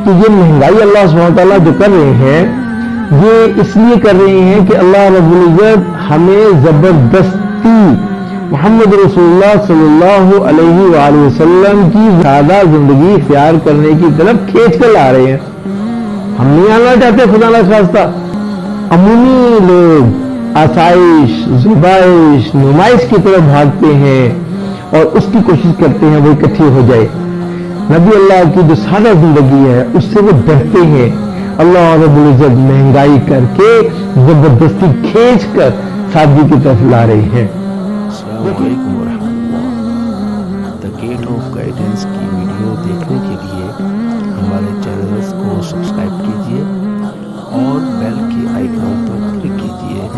کہ یہ مہنگائی اللہ سبحانہ تعالیٰ جو کر رہے ہیں یہ اس لیے کر رہے ہیں کہ اللہ رب العزت ہمیں زبردستی محمد رسول اللہ صلی اللہ علیہ وآلہ وسلم کی سادہ زندگی اختیار کرنے کی طرف کھینچ کر لا رہے ہیں. ہم نہیں آنا چاہتے خدا نہ خواستہ. عمومی لوگ آسائش زبائش نمائش کی طرف بھاگتے ہیں اور اس کی کوشش کرتے ہیں وہ اکٹھی ہو جائے. نبی اللہ کی جو سادہ زندگی ہے اس سے وہ ڈرتے ہیں. اللہ رب العزت مہنگائی کر کے زبردستی کھینچ کر سادگی کی طرف لا رہے ہیں. السلام علیکم ورحمۃ اللہ. دا گیٹ آف گائیڈنس کی ویڈیو دیکھنے کے لیے ہمارے چینلز کو سبسکرائب کیجیے اور بیل کے آئیکن پر کلک کیجیے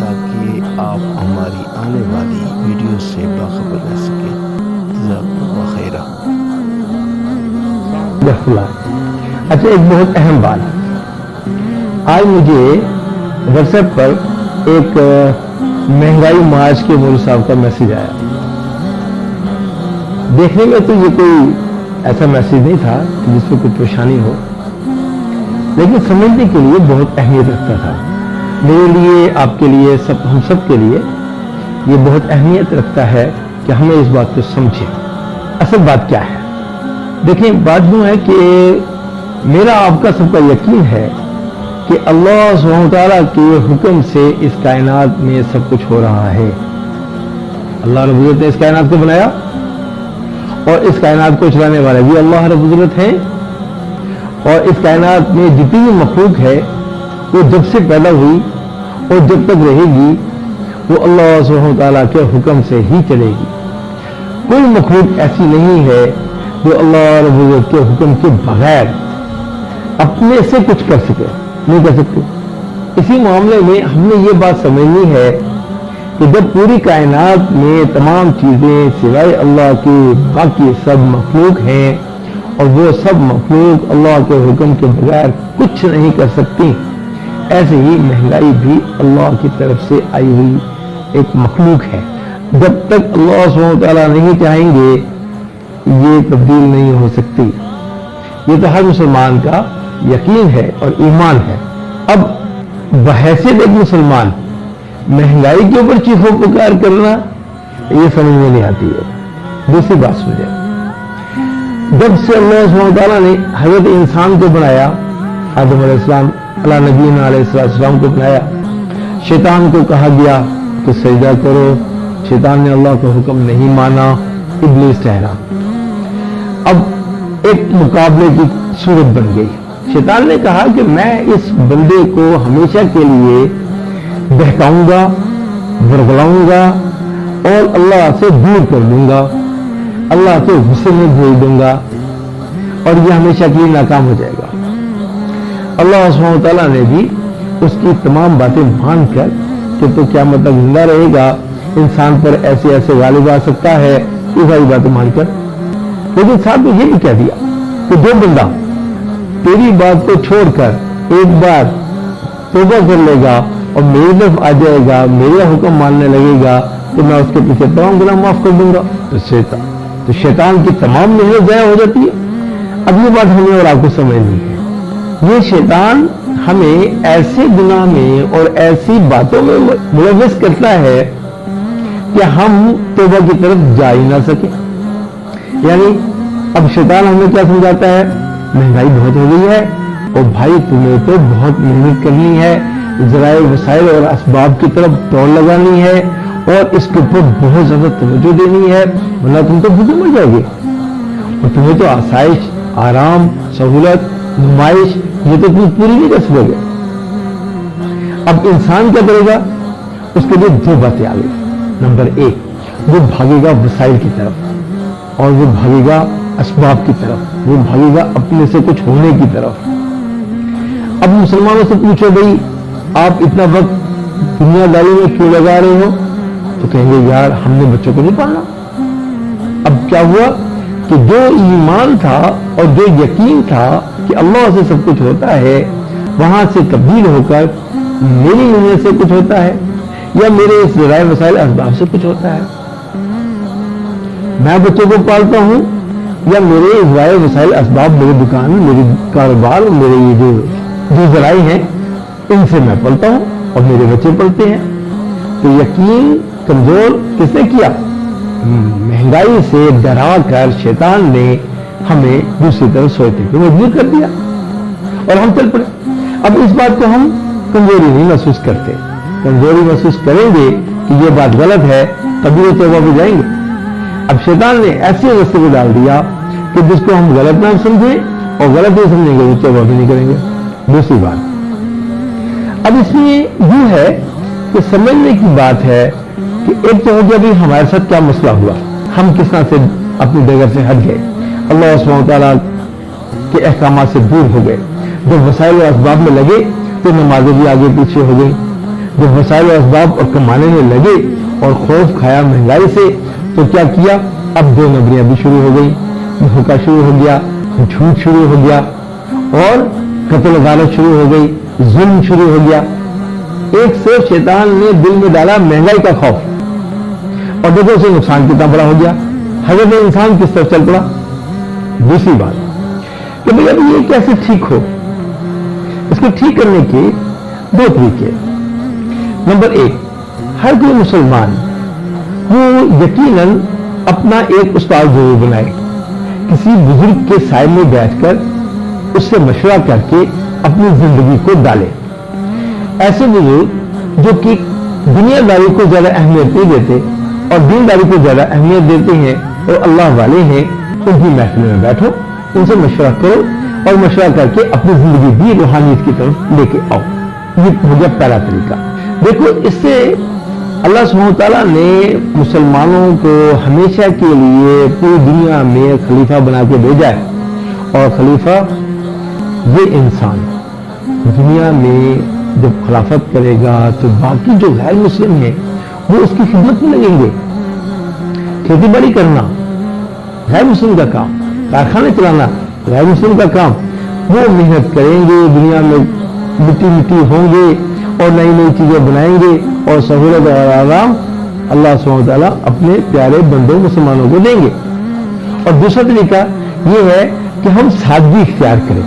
تاکہ آپ ہماری آنے والی ویڈیو سے باخبر رہ سکیں. جزاکم اللہ خیرہ. اچھا ایک بہت اہم بات, آج مجھے واٹس ایپ پر ایک مہنگائی مارچ کے مولوی صاحب کا میسج آیا. دیکھنے میں تو یہ کوئی ایسا میسج نہیں تھا جس میں کوئی پریشانی ہو, لیکن سمجھنے کے لیے بہت اہمیت رکھتا تھا. میرے لیے, آپ کے لیے, ہم سب کے لیے یہ بہت اہمیت رکھتا ہے کہ ہمیں اس بات کو سمجھیں. اصل بات کیا ہے؟ دیکھیں, بات یوں ہے کہ میرا آپ کا سب کا یقین ہے کہ اللہ سبحانہ تعالیٰ کے حکم سے اس کائنات میں سب کچھ ہو رہا ہے. اللہ رب العزت نے اس کائنات کو بنایا اور اس کائنات کو چلانے والے بھی اللہ رب العزت ہیں, اور اس کائنات میں جتنی بھی مخلوق ہے وہ جب سے پیدا ہوئی اور جب تک رہے گی وہ اللہ سبحانہ تعالیٰ کے حکم سے ہی چلے گی. کوئی مخلوق ایسی نہیں ہے جو اللہ رب العزت کے حکم کے بغیر اپنے سے کچھ کر سکے, نہیں کر سکتے. اسی معاملے میں ہم نے یہ بات سمجھنی ہے کہ جب پوری کائنات میں تمام چیزیں سوائے اللہ کے باقی سب مخلوق ہیں اور وہ سب مخلوق اللہ کے حکم کے بغیر کچھ نہیں کر سکتی, ایسے ہی مہنگائی بھی اللہ کی طرف سے آئی ہوئی ایک مخلوق ہے. جب تک اللہ سبحانہ تعالیٰ نہیں چاہیں گے یہ تبدیل نہیں ہو سکتی. یہ تو ہر مسلمان کا یقین ہے اور ایمان ہے. اب بحیثیت ایک مسلمان مہنگائی کے اوپر چیخو پکار کرنا یہ سمجھ میں نہیں آتی ہے. دوسری بات سمجھے, جب سے اللہ سبحانہ تعالیٰ نے حضرت انسان کو بنایا, آدم علیہ السلام علی نبینا علیہ السلام کو بنایا, شیطان کو کہا گیا کہ سجدہ کرو, شیطان نے اللہ کا حکم نہیں مانا, ابلیس ٹھہرا. اب ایک مقابلے کی صورت بن گئی. شیطان نے کہا کہ میں اس بندے کو ہمیشہ کے لیے بہکاؤں گا, ورگلاؤں گا اور اللہ سے دور کر دوں گا, اللہ کے غصے میں بھیج دوں گا اور یہ ہمیشہ کے لیے ناکام ہو جائے گا. اللہ سبحانہ تعالیٰ نے بھی اس کی تمام باتیں مان کر کہ تو کیا مطلب زندہ رہے گا, انسان پر ایسے ایسے غالب آ سکتا ہے, یہ ساری باتیں مان کر, لیکن ساتھ میں یہ بھی کہہ دیا کہ جو بندہ تیری بات کو چھوڑ کر ایک بار توبہ کر لے گا اور میری طرف آ جائے گا, میرا حکم ماننے لگے گا تو میں اس کے پیچھے تمام گناہ معاف کر دوں گا. تو شیطان کی تمام محنت ضائع ہو جاتی ہے. اب یہ بات ہمیں اور آپ کو سمجھنی ہے. یہ شیطان ہمیں ایسے گناہ میں اور ایسی باتوں میں ملوث کرتا ہے کہ ہم توبہ کی طرف جا ہی نہ سکیں. یعنی اب شیطان ہمیں کیا سمجھاتا ہے, مہنگائی بہت ہو گئی ہے اور بھائی تمہیں تو بہت محنت کرنی ہے, ذرائع وسائل اور اسباب کی طرف دوڑ لگانی ہے اور اس کے اوپر بہت زیادہ توجہ دینی ہے, ورنہ تم تو بھوکے مر جاؤ گے. اور تمہیں تو آسائش, آرام, سہولت, نمائش یہ تو تم پوری نہیں کر سکو گے. اب انسان کیا کرے گا؟ اس کے لیے دو باتیں آ گئی. نمبر ایک, وہ بھاگے گا وسائل کی طرف اور وہ بھاگے گا اسباب کی طرف, وہ بھاگے گا اپنے سے کچھ ہونے کی طرف. اب مسلمانوں سے پوچھو بھائی آپ اتنا وقت دنیا داری میں کیوں لگا رہے ہو, تو کہیں گے یار ہم نے بچوں کو نہیں پالنا. اب کیا ہوا کہ جو ایمان تھا اور جو یقین تھا کہ اللہ سے سب کچھ ہوتا ہے, وہاں سے تبدیل ہو کر میری محنت سے کچھ ہوتا ہے یا میرے ذرائع وسائل اسباب سے کچھ ہوتا ہے. میں بچوں کو پالتا ہوں या मेरे ज़राए वसाइल असबाब, मेरी दुकान, मेरी कारोबार, मेरे ये जो ज़राए हैं, इनसे मैं पलता हूँ और मेरे बच्चे पलते हैं। तो यकीन कमजोर किसने किया? महंगाई से डरा कर शैतान ने हमें दूसरी तरफ सोचते हुए मजबूर कर दिया और हम चल पड़े। अब इस बात को हम कमजोरी नहीं महसूस करते। कमजोरी महसूस करेंगे कि ये बात गलत है, तभी वो तौबा पे जाएंगे। अब शैतान ने ऐसे रास्ते को डाल दिया कि जिसको हम गलत ना समझें और गलत नहीं समझेंगे वो तौबा भी नहीं करेंगे। दूसरी बात अब इसमें यूं है कि समझने की बात है कि एक तो हो गया भी हमारे साथ क्या मसला हुआ, हम किस तरह से अपनी डगर से हट गए, अल्लाह सुब्हानहू व तआला के अहकामात से दूर हो गए। जब वसाइल और असबाब में लगे तो नमाजें भी आगे पीछे हो गई। जब वसाइल और असबाब और कमाने में लगे और खौफ खाया महंगाई से, तो क्या किया? अब दो नबरियां भी शुरू हो गई, धोखा शुरू हो गया, झूठ शुरू हो गया और कत्ल गारत शुरू हो गई, जुल्म शुरू हो गया। एक सिर्फ शैतान ने दिल में डाला महंगाई का खौफ और देखो उसे नुकसान कितना बड़ा हो गया। हजरत इंसान किस तरफ चल पड़ा। दूसरी बात कि भाई अब ये कैसे ठीक हो, इसको ठीक करने के दो तरीके। नंबर एक, हर कोई मुसलमान वो यकीनन अपना एक उस्ताद जरूर बनाए, किसी बुजुर्ग के साए में बैठकर उससे मशवरा करके अपनी जिंदगी को डाले। ऐसे बुजुर्ग जो कि दुनियादारी को ज्यादा अहमियत नहीं देते और दीनदारी को ज्यादा अहमियत देते हैं और अल्लाह वाले हैं, उनकी महफिल में बैठो, उनसे मशवरा करो और मशवरा करके अपनी जिंदगी भी रूहानियत की तरफ लेके आओ। ये हो गया पहला तरीका। देखो इससे अल्लाह सुब्हानहू व तआला ने मुसलमानों को हमेशा के लिए पूरी दुनिया में खलीफा बना के भेजा है और खलीफा ये इंसान दुनिया में जब खिलाफत करेगा तो बाकी जो गैर मुस्लिम हैं वो उसकी खिदमत में लगेंगे। खेती बाड़ी करना गैर मुस्लिम का काम, कारखाने चलाना गैर मुस्लिम का काम, वो मेहनत करेंगे, दुनिया में मिट्टी मिट्टी होंगे और नई नई चीजें बनाएंगे और सहूलत और आराम अल्लाह सुब्हानहू व तआला अपने प्यारे बंदों मुसलमानों को देंगे। और दूसरा तरीका ये है कि हम सादगी इख्तियार करें।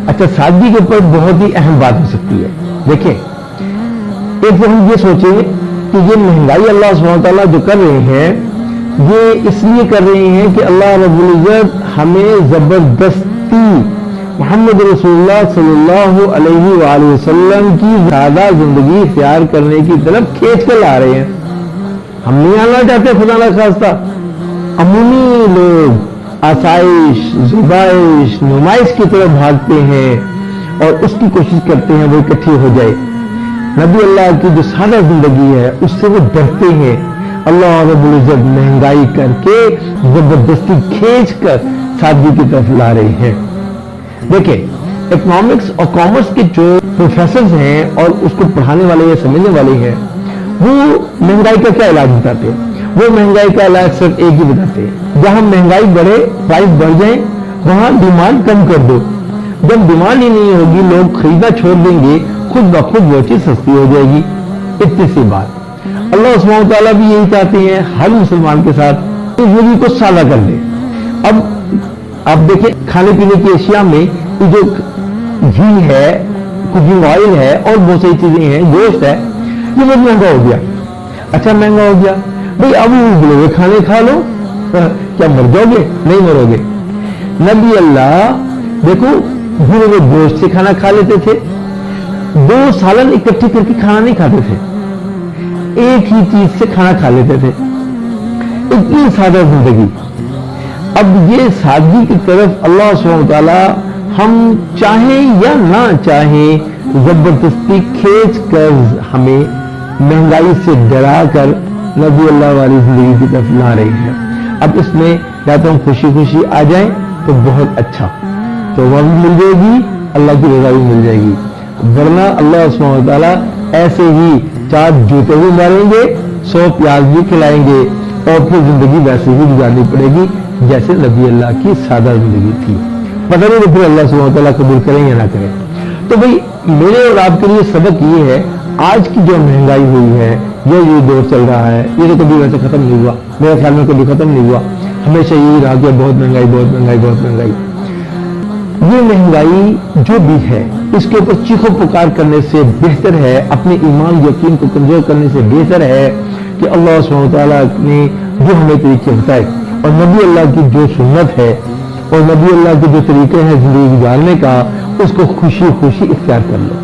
अच्छा, सादगी के ऊपर बहुत ही अहम बात हो सकती है। देखिए, एक तो हम ये सोचें कि ये महंगाई अल्लाह सुब्हानहू व तआला जो कर रहे हैं ये इसलिए कर रहे हैं कि अल्लाह रब्बुल इज्जत हमें जबरदस्ती मोहम्मद रसूलुल्लाह सल्लल्लाहु अलैहि वसल्लम की ज्यादा जिंदगी इख्तियार करने की तरफ खींच कर ला रहे हैं। हम नहीं आना चाहते खुदा ना खास्ता। अमूमी लोग आसाइश, जुबाइश, नुमाइश की तरफ भागते हैं और उसकी कोशिश करते हैं वो इकट्ठी हो जाए। नबी अल्लाह की जो सादा जिंदगी है उससे वो डरते हैं। अल्लाह रब्बुल इज्जत महंगाई करके जबरदस्ती खींच कर सादगी की तरफ ला रहे हैं। देखिए, इकोनॉमिक्स और कॉमर्स के जो प्रोफेसर हैं और उसको पढ़ाने वाले या समझने वाले हैं वो महंगाई का क्या इलाज बताते हैं। वो महंगाई का इलाज सिर्फ एक ही बताते हैं, जहां महंगाई बढ़े, प्राइस बढ़ जाए, वहां डिमांड कम कर दो। जब डिमांड ही नहीं होगी, लोग खरीदना छोड़ देंगे, खुद ब खुद वो चीज सस्ती हो जाएगी। इतनी सी बात। अल्लाह सुब्हानहू व तआला भी यही चाहते हैं हर मुसलमान के साथ, तो जिंदगी को सादा कर दे। अब आप देखें, खाने पीने की अशिया में जो घी है, कुकिंग ऑयल है और बहुत सारी चीजें हैं, गोश्त है, ये बहुत महंगा हो गया। अच्छा, महंगा हो गया भाई, अब बोलोगे खाने खा लो, क्या मर जाओगे? नहीं मरोगे। नबी अल्लाह देखो भूले हुए गोश्त से खाना खा लेते थे, 2 सालन इकट्ठी करके खाना नहीं खाते थे, एक ही चीज से खाना खा लेते थे। इतनी सादा जिंदगी। अब ये सादगी की तरफ अल्लाह सुब्हानहू व तआला हम चाहें या ना चाहें जबरदस्ती खींच कर हमें महंगाई से डरा कर नबी अल्लाह वाली जिंदगी की तरफ ला रही है। अब इसमें या तो हम खुशी खुशी आ जाएं तो बहुत अच्छा, तो वह भी मिल जाएगी, अल्लाह की रजा भी मिल जाएगी, वरना अल्लाह सुब्हानहू व तआला ऐसे ही 4 जूते भी मारेंगे, 100 प्याज भी खिलाएंगे और फिर जिंदगी वैसे ही गुजारनी पड़ेगी जैसे नबी अल्लाह की सादा जिंदगी थी। पता नहीं फिर अल्लाह सुब्हानहू व तआला कबूल करें या ना करें। तो भाई मेरे और आपके लिए सबक ये है, आज की जो महंगाई हुई है, ये दौर चल रहा है, ये तो कभी वैसे खत्म नहीं हुआ, मेरे ख्याल में कभी खत्म नहीं हुआ। हमेशा यही रहा कि बहुत महंगाई, बहुत महंगाई, बहुत महंगाई। ये महंगाई जो भी है, इसके ऊपर चीखो पुकार करने से बेहतर है, अपने ईमान यकीन को कमजोर करने से बेहतर है कि अल्लाह सुब्हानहू व तआला ने जो हमें तरीके बताए और नबी अल्लाह की जो सुन्नत है और नबी अल्लाह के जो तरीके हैं जिंदगी गुजारने का, उसको खुशी खुशी इख्तियार कर लो,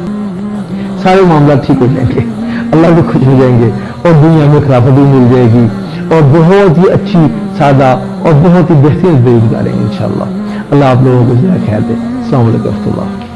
सारे मामला ठीक हो जाएंगे, अल्लाह भी खुश हो जाएंगे और दुनिया में खिलाफत भी मिल जाएगी और बहुत ही अच्छी सादा और बहुत ही बेहतरीन जिंदगी गुजारेंगे इंशाअल्लाह। अल्लाह आप लोगों को ज़रा खैर दे। अस्सलाम वालेकुम।